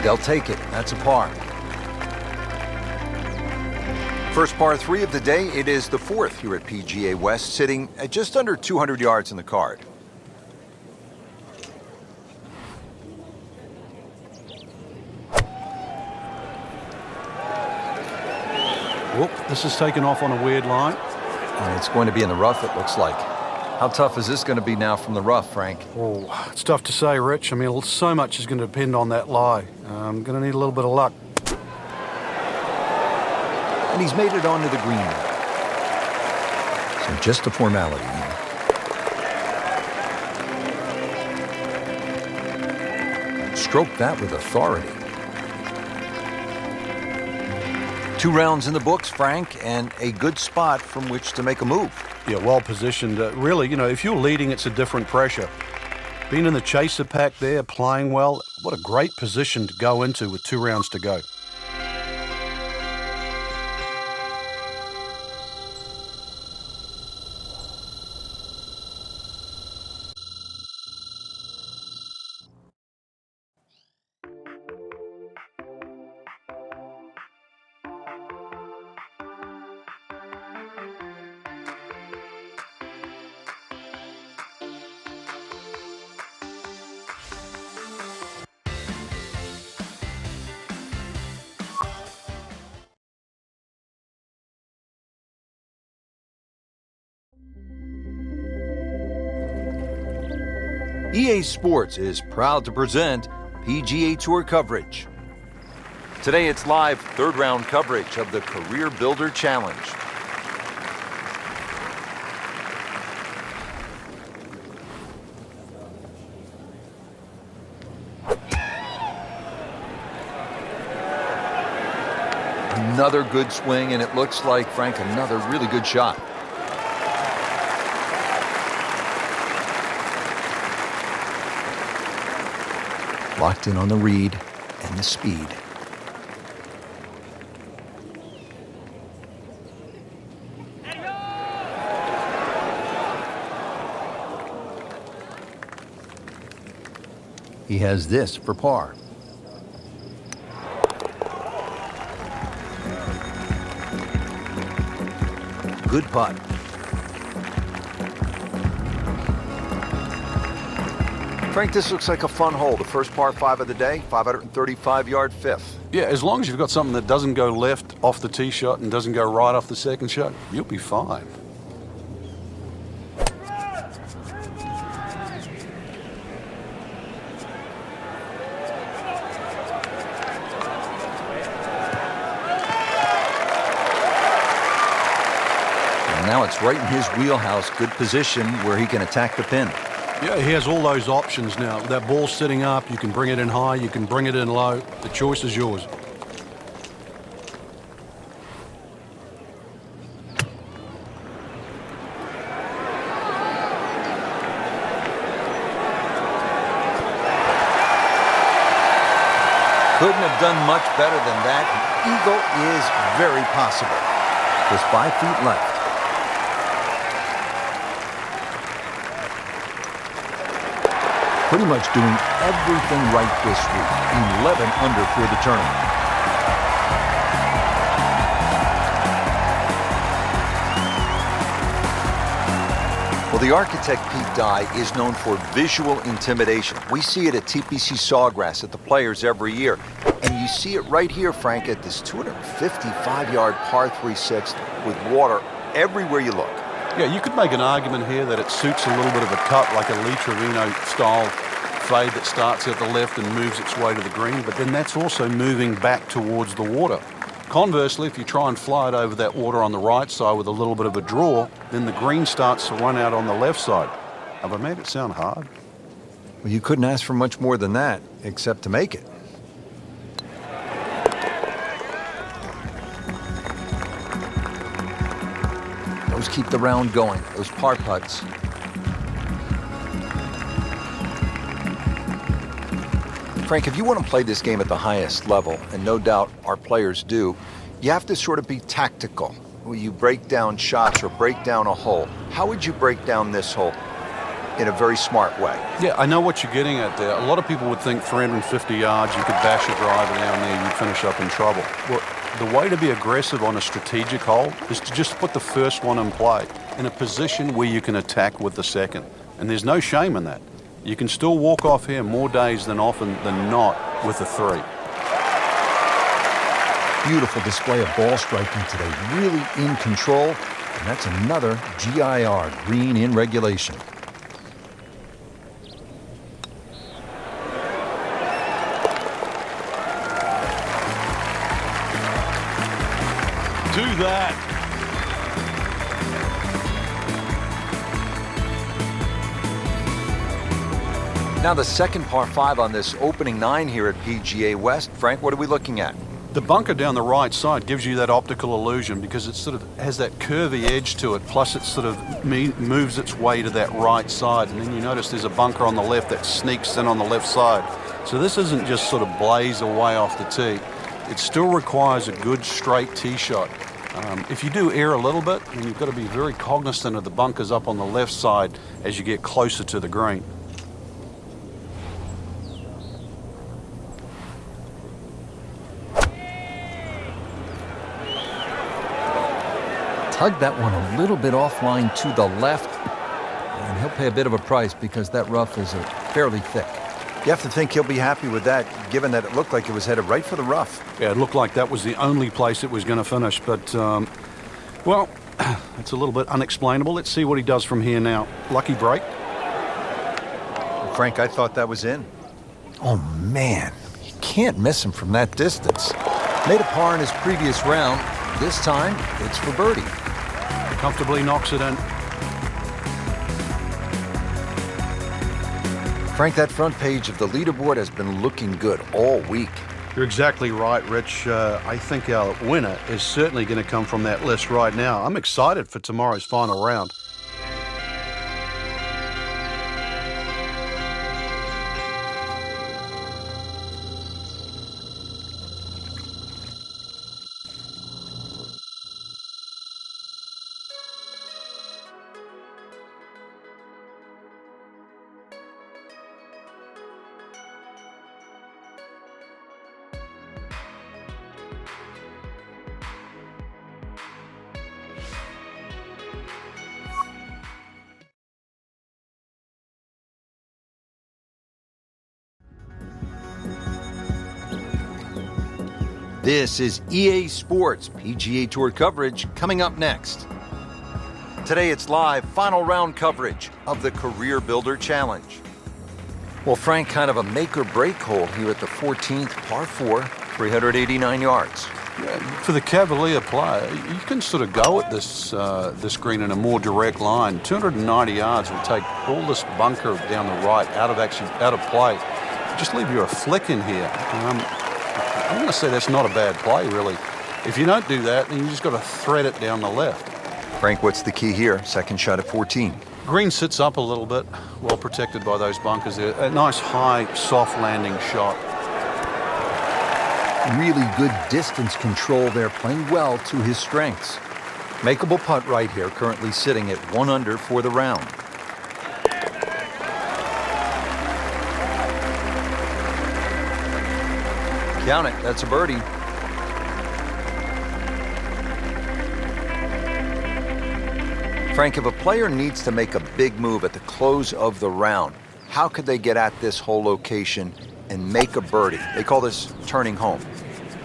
They'll take it. That's a par. First par 3 of the day. It is the 4th here at PGA West, sitting at just under 200 yards in the card. Whoop, this is taken off on a weird line. And it's going to be in the rough, it looks like. How tough is this going to be now from the rough, Frank? Oh, it's tough to say, Rich. I mean, so much is going to depend on that lie. I'm going to need a little bit of luck. And he's made it onto the green. So just a formality here. Stroke that with authority. 2 rounds in the books, Frank, and a good spot from which to make a move. Yeah, well positioned. Really, you know, if you're leading, it's a different pressure. Being in the chaser pack there, playing well, what a great position to go into with 2 rounds to go. EA Sports is proud to present PGA Tour coverage. Today it's live 3rd round coverage of the Career Builder Challenge. Another good swing, and it looks like, Frank, another really good shot. Locked in on the read and the speed. He has this for par. Good putt. Frank, this looks like a fun hole. The first par 5 of the day, 535-yard 5th. Yeah, as long as you've got something that doesn't go left off the tee shot and doesn't go right off the second shot, you'll be fine. And now it's right in his wheelhouse. Good position where he can attack the pin. Yeah, he has all those options now. That ball's sitting up, you can bring it in high, you can bring it in low. The choice is yours. Couldn't have done much better than that. An eagle is very possible. Just 5 feet left. Pretty much doing everything right this week. 11 under for the tournament. Well, the architect Pete Dye is known for visual intimidation. We see it at TPC Sawgrass at the Players every year. And you see it right here, Frank, at this 255-yard par 3/6 with water everywhere you look. Yeah, you could make an argument here that it suits a little bit of a cut, like a Lee Trevino-style fade that starts at the left and moves its way to the green, but then that's also moving back towards the water. Conversely, if you try and fly it over that water on the right side with a little bit of a draw, then the green starts to run out on the left side. Have I made it sound hard? Well, you couldn't ask for much more than that, except to make it. Those keep the round going, those par putts. Frank, if you want to play this game at the highest level, and no doubt our players do, you have to sort of be tactical. Will you break down shots or break down a hole? How would you break down this hole? in a very smart way. Yeah, I know what you're getting at there. A lot of people would think 350 yards, you could bash a driver down there, you'd finish up in trouble. Well, the way to be aggressive on a strategic hole is to just put the first one in play in a position where you can attack with the second. And there's no shame in that. You can still walk off here more days than often than not with a 3. Beautiful display of ball striking today, really in control, and that's another GIR, green in regulation. Do that. Now the second par 5 on this opening 9 here at PGA West. Frank, what are we looking at? The bunker down the right side gives you that optical illusion because it sort of has that curvy edge to it, plus it sort of moves its way to that right side. And then you notice there's a bunker on the left that sneaks in on the left side. So this isn't just sort of blaze away off the tee. It still requires a good straight tee shot. If you do err a little bit, then you've got to be very cognizant of the bunkers up on the left side as you get closer to the green. Tugged that one a little bit offline to the left, and he'll pay a bit of a price because that rough is fairly thick. You have to think he'll be happy with that, given that it looked like it was headed right for the rough. Yeah, it looked like that was the only place it was going to finish, but, well, it's a little bit unexplainable. Let's see what he does from here now. Lucky break. Well, Frank, I thought that was in. Oh, man. You can't miss him from that distance. Made a par in his previous round. This time, it's for birdie. Comfortably knocks it in. Frank, that front page of the leaderboard has been looking good all week. You're exactly right, Rich. I think our winner is certainly going to come from that list right now. I'm excited for tomorrow's final round. This is EA Sports PGA Tour coverage coming up next. Today it's live final round coverage of the Career Builder Challenge. Well, Frank, kind of a make or break hole here at the 14th par 4, 389 yards. Yeah, for the Cavalier player, you can sort of go at this this green in a more direct line. 290 yards will take all this bunker down the right out of play. Just leave you a flick in here. I'm going to say that's not a bad play, really. If you don't do that, then you just got to thread it down the left. Frank, what's the key here? Second shot at 14. Green sits up a little bit, well protected by those bunkers there. A nice high, soft landing shot. Really good distance control there, playing well to his strengths. Makeable putt right here, currently sitting at 1 under for the round. Count it, that's a birdie. Frank, if a player needs to make a big move at the close of the round, how could they get at this whole location and make a birdie? They call this turning home.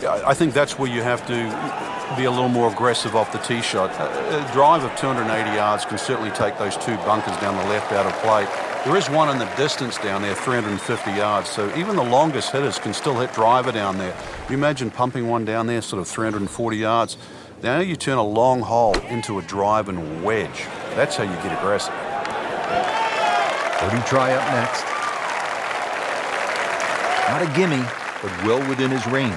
Yeah, I think that's where you have to be a little more aggressive off the tee shot. A drive of 280 yards can certainly take those two bunkers down the left out of play. There is one in the distance down there, 350 yards, so even the longest hitters can still hit driver down there. You imagine pumping one down there, sort of 340 yards. Now you turn a long hole into a drive and wedge. That's how you get aggressive. Birdie try up next. Not a gimme, but well within his range.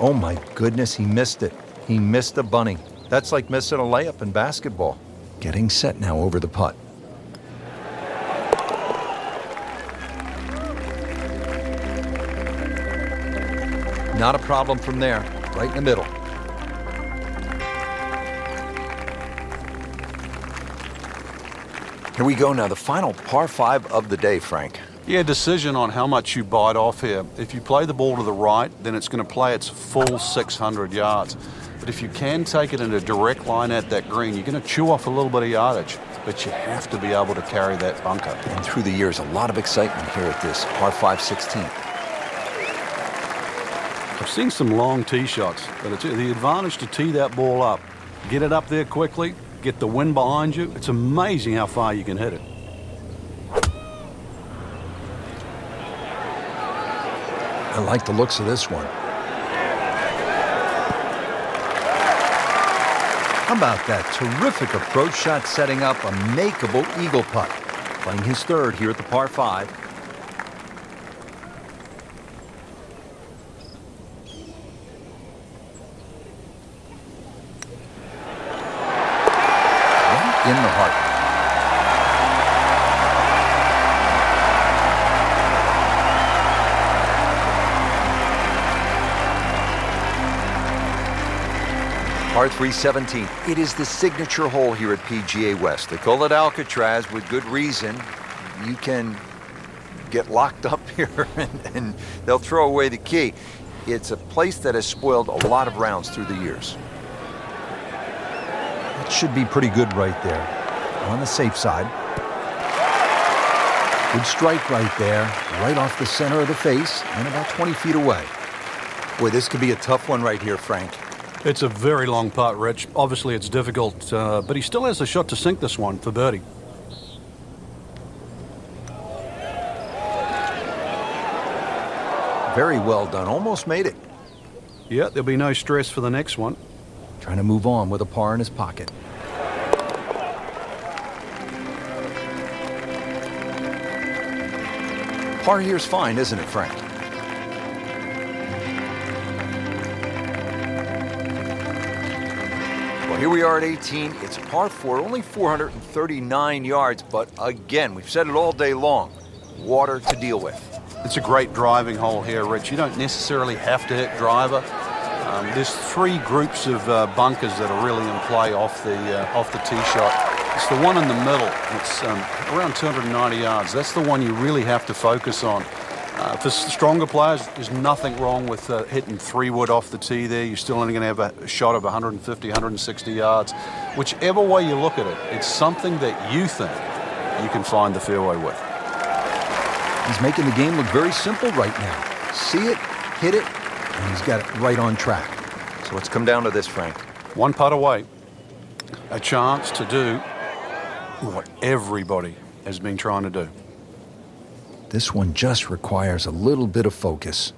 Oh my goodness, he missed it. He missed a bunny. That's like missing a layup in basketball. Getting set now over the putt. Not a problem from there, right in the middle. Here we go now, the final par 5 of the day, Frank. Yeah, decision on how much you bite off here. If you play the ball to the right, then it's going to play its full 600 yards. But if you can take it in a direct line at that green, you're going to chew off a little bit of yardage. But you have to be able to carry that bunker. And through the years, a lot of excitement here at this par 5 16th. I've seen some long tee shots, but it's the advantage to tee that ball up. Get it up there quickly, get the wind behind you. It's amazing how far you can hit it. I like the looks of this one. How about that terrific approach shot, setting up a makeable eagle putt? Playing his third here at the par 5. Right in the heart. Par 3 17th. It is the signature hole here at PGA West. They call it Alcatraz with good reason. You can get locked up here and they'll throw away the key. It's a place that has spoiled a lot of rounds through the years. It should be pretty good right there. On the safe side. Good strike right there. Right off the center of the face and about 20 feet away. Boy, this could be a tough one right here, Frank. It's a very long putt, Rich. Obviously, it's difficult, but he still has a shot to sink this one for birdie. Very well done. Almost made it. Yeah, there'll be no stress for the next one. Trying to move on with a par in his pocket. Par here's fine, isn't it, Frank? Here we are at 18. It's a par 4, only 439 yards, but again, we've said it all day long, water to deal with. It's a great driving hole here, Rich. You don't necessarily have to hit driver. There's 3 groups of bunkers that are really in play off the tee shot. It's the one in the middle. It's around 290 yards. That's the one you really have to focus on. For stronger players, there's nothing wrong with hitting 3-wood off the tee there. You're still only going to have a shot of 150, 160 yards. Whichever way you look at it, it's something that you think you can find the fairway with. He's making the game look very simple right now. See it, hit it, and he's got it right on track. So let's come down to this, Frank. One putt away. A chance to do what everybody has been trying to do. This one just requires a little bit of focus.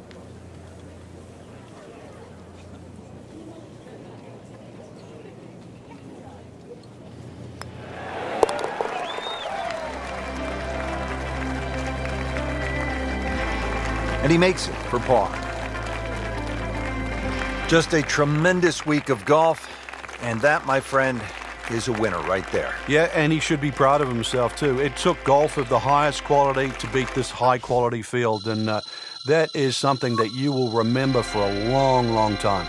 And he makes it for par. Just a tremendous week of golf, and that, my friend, is a winner right there. Yeah, and he should be proud of himself too. It took golf of the highest quality to beat this high-quality field, and that is something that you will remember for a long, long time.